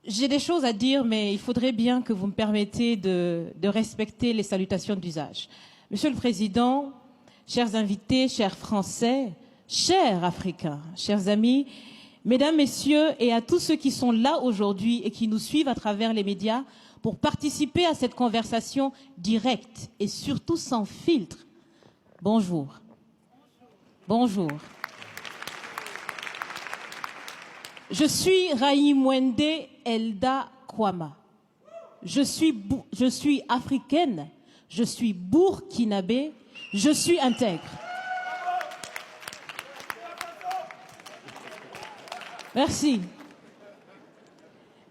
J'ai des choses à dire, mais il faudrait bien que vous me permettiez de respecter les salutations d'usage. Monsieur le Président, chers invités, chers Français, chers Africains, chers amis, Mesdames, Messieurs, et à tous ceux qui sont là aujourd'hui et qui nous suivent à travers les médias pour participer à cette conversation directe et surtout sans filtre. Bonjour. Bonjour. Je suis Raïmwende Elda Kwama. Je suis africaine, je suis burkinabé, je suis intègre. Merci.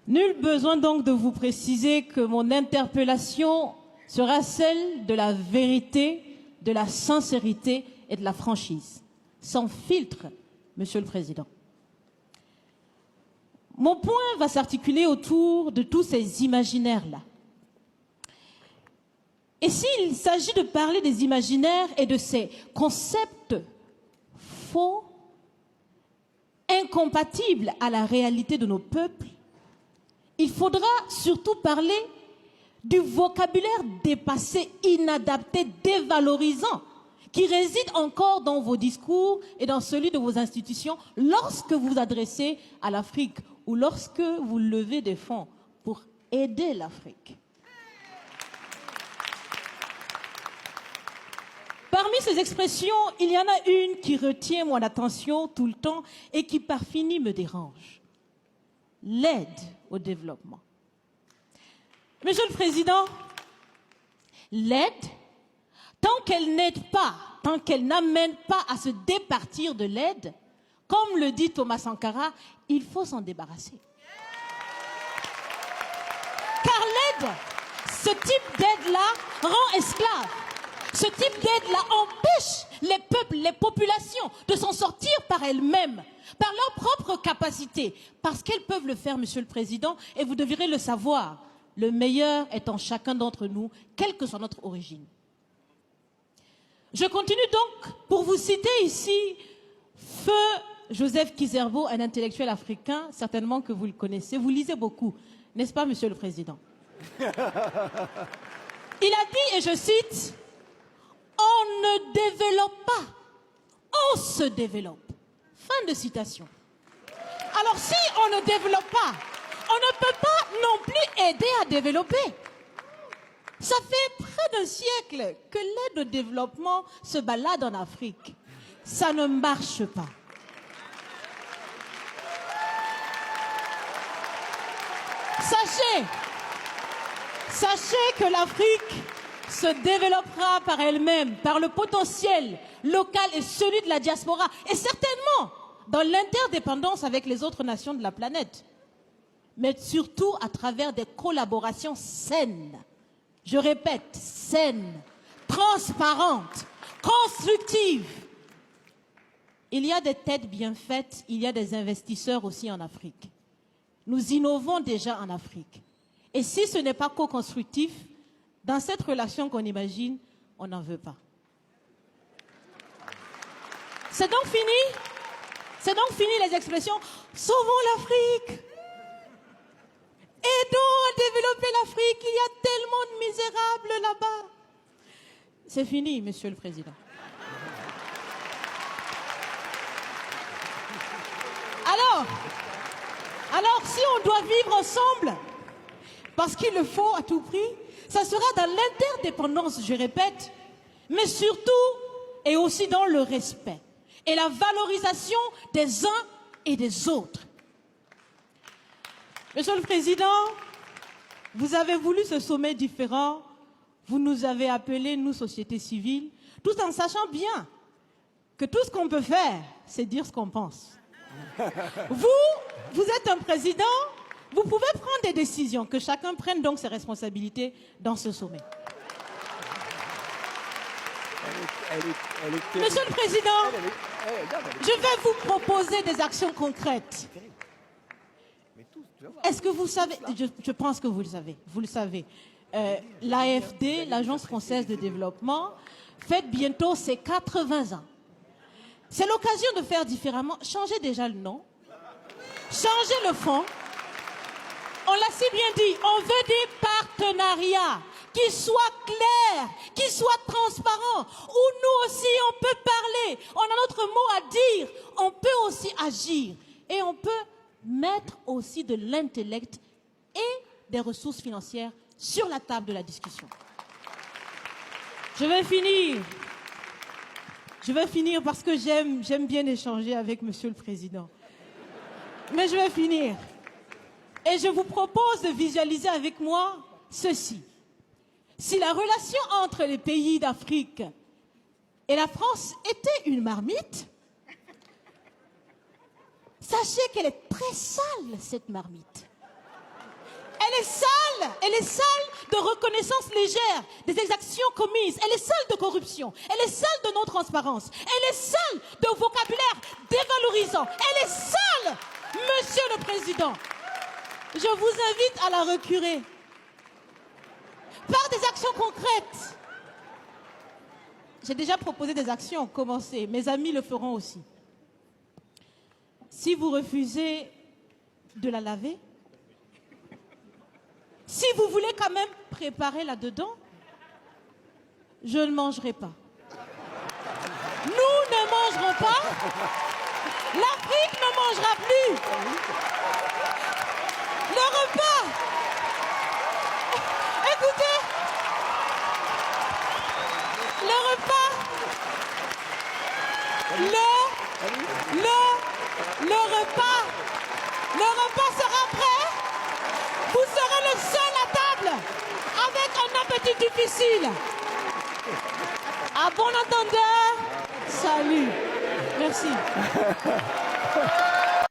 Nul besoin donc de vous préciser que mon interpellation sera celle de la vérité, de la sincérité et de la franchise. Sans filtre, Monsieur le Président. Mon point va s'articuler autour de tous ces imaginaires-là. Et s'il s'agit de parler des imaginaires et de ces concepts faux, incompatibles à la réalité de nos peuples, il faudra surtout parler du vocabulaire dépassé, inadapté, dévalorisant, qui réside encore dans vos discours et dans celui de vos institutions lorsque vous vous adressez à l'Afrique ou lorsque vous levez des fonds pour aider l'Afrique. Parmi ces expressions, il y en a une qui retient mon attention tout le temps et qui par fini me dérange. L'aide au développement. Monsieur le Président, l'aide, tant qu'elle n'aide pas, tant qu'elle n'amène pas à se départir de l'aide, comme le dit Thomas Sankara, il faut s'en débarrasser. Car l'aide, ce type d'aide-là rend esclave. Ce type d'aide-là empêche les peuples, les populations de s'en sortir par elles-mêmes, par leur propre capacité, parce qu'elles peuvent le faire, Monsieur le Président, et vous devrez le savoir, le meilleur est en chacun d'entre nous, quelle que soit notre origine. Je continue donc pour vous citer ici Feu Joseph Kizerbo, un intellectuel africain, certainement que vous le connaissez, vous lisez beaucoup, n'est-ce pas, Monsieur le Président? Il a dit, et je cite, « On ne développe pas, on se développe. » Fin de citation. Alors si on ne développe pas, on ne peut pas non plus aider à développer. Ça fait près d'un siècle que l'aide au développement se balade en Afrique. Ça ne marche pas. Sachez que l'Afrique se développera par elle-même, par le potentiel local et celui de la diaspora, et certainement dans l'interdépendance avec les autres nations de la planète, mais surtout à travers des collaborations saines. Je répète, saines, transparentes, constructives. Il y a des têtes bien faites, il y a des investisseurs aussi en Afrique. Nous innovons déjà en Afrique. Et si ce n'est pas co-constructif, dans cette relation qu'on imagine, on n'en veut pas. C'est donc fini? C'est donc fini les expressions « Sauvons l'Afrique !» Aidons à développer l'Afrique, il y a tellement de misérables là-bas. C'est fini, Monsieur le Président. Alors, si on doit vivre ensemble, parce qu'il le faut à tout prix, ça sera dans l'interdépendance, je répète, mais surtout et aussi dans le respect et la valorisation des uns et des autres. Monsieur le Président, vous avez voulu ce sommet différent, vous nous avez appelés, nous, société civile, tout en sachant bien que tout ce qu'on peut faire, c'est dire ce qu'on pense. Vous êtes un président, vous pouvez prendre des décisions, que chacun prenne donc ses responsabilités dans ce sommet. Monsieur le Président, je vais vous proposer des actions concrètes. Est-ce que vous savez, je pense que vous le savez, l'AFD, l'Agence française de développement, fête bientôt ses 80 ans. C'est l'occasion de faire différemment. Changez déjà le nom, changez le fond. On si bien dit, on veut des partenariats qui soient clairs, qui soient transparents, où nous aussi on peut parler, on a notre mot à dire, on peut aussi agir et on peut mettre aussi de l'intellect et des ressources financières sur la table de la discussion. Je vais finir parce que j'aime bien échanger avec Monsieur le Président. Mais je vais finir. Et je vous propose de visualiser avec moi ceci. Si la relation entre les pays d'Afrique et la France était une marmite, sachez qu'elle est très sale, cette marmite. Elle est sale de reconnaissance légère des exactions commises, elle est sale de corruption, elle est sale de non-transparence, elle est sale de vocabulaire dévalorisant, elle est sale, Monsieur le Président. Je vous invite à la recurer par des actions concrètes. J'ai déjà proposé des actions, commencez, mes amis le feront aussi. Si vous refusez de la laver, si vous voulez quand même préparer là-dedans, je ne mangerai pas. Nous ne mangerons pas. L'Afrique ne mangera plus. Le repas. Écoutez. Le repas. Le repas sera prêt. Vous serez le seul à table avec un appétit difficile. À bon entendeur, salut. Merci.